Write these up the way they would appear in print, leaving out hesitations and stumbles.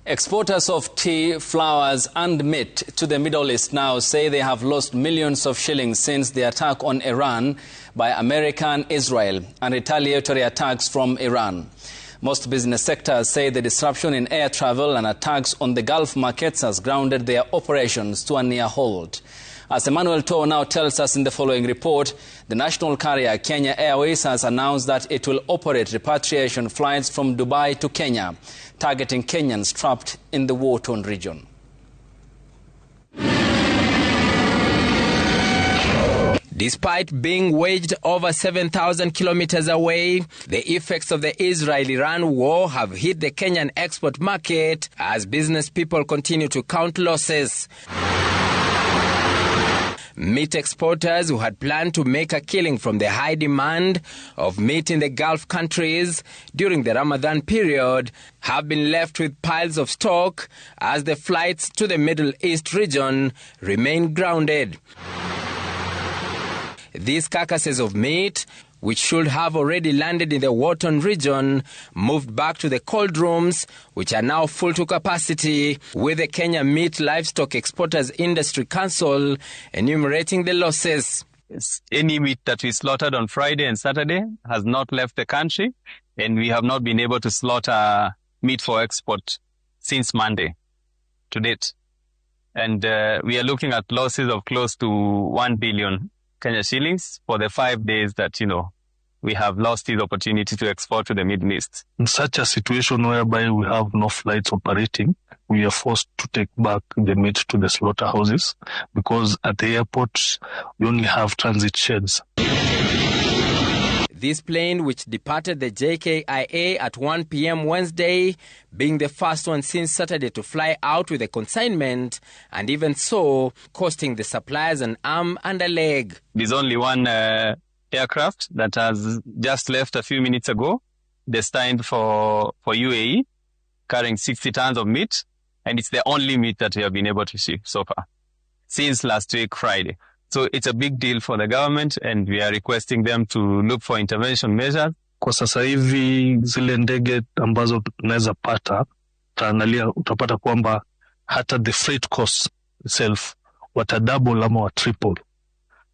Exporters of tea, flowers and meat to the Middle East now say they have lost millions of shillings since the attack on Iran by America and Israel and retaliatory attacks from Iran. Most business sectors say the disruption in air travel and attacks on the Gulf markets has grounded their operations to a near halt. As Emmanuel Toh now tells us in the following report, the national carrier Kenya Airways has announced that it will operate repatriation flights from Dubai to Kenya, targeting Kenyans trapped in the war-torn region. Despite being waged over 7,000 kilometers away, the effects of the Israel-Iran war have hit the Kenyan export market as business people continue to count losses. Meat exporters who had planned to make a killing from the high demand of meat in the Gulf countries during the Ramadan period have been left with piles of stock as the flights to the Middle East region remain grounded. These carcasses of meat, which should have already landed in the war-torn region, moved back to the cold rooms, which are now full to capacity, with the Kenya Meat Livestock Exporters Industry Council enumerating the losses. Any meat that we slaughtered on Friday and Saturday has not left the country, and we have not been able to slaughter meat for export since Monday to date. And we are looking at losses of close to 1 billion Kenya shillings for the 5 days that, we have lost this opportunity to export to the Middle East. In such a situation whereby we have no flights operating, we are forced to take back the meat to the slaughterhouses because at the airport we only have transit sheds. This plane, which departed the JKIA at 1 p.m. Wednesday, being the first one since Saturday to fly out with a consignment, and even so, costing the suppliers an arm and a leg. There's only one aircraft that has just left a few minutes ago, destined for UAE, carrying 60 tons of meat, and it's the only meat that we have been able to ship so far, since last week, Friday. So it's a big deal for the government, and we are requesting them to look for intervention measures. Kwa sasa hivi zile ndege ambazo tunaweza pata, utapata kwamba hata the freight cost itself double ama triple.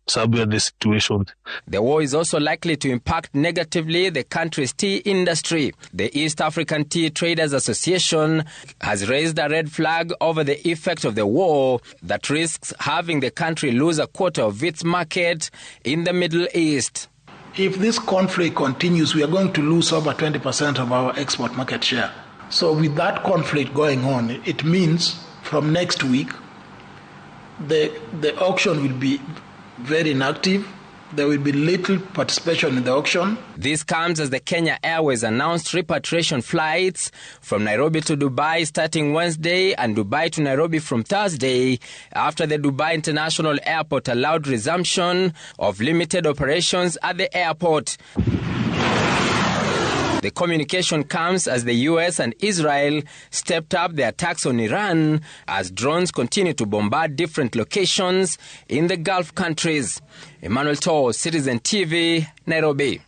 The situation. The war is also likely to impact negatively the country's tea industry. The East African Tea Traders Association has raised a red flag over the effect of the war that risks having the country lose a quarter of its market in the Middle East. If this conflict continues, we are going to lose over 20% of our export market share. So with that conflict going on, it means from next week, the auction will be very inactive. There will be little participation in the auction. This comes as the Kenya Airways announced repatriation flights from Nairobi to Dubai starting Wednesday and Dubai to Nairobi from Thursday after the Dubai International Airport allowed resumption of limited operations at the airport. The communication comes as the US and Israel stepped up their attacks on Iran as drones continue to bombard different locations in the Gulf countries. Emmanuel Toh, Citizen TV, Nairobi.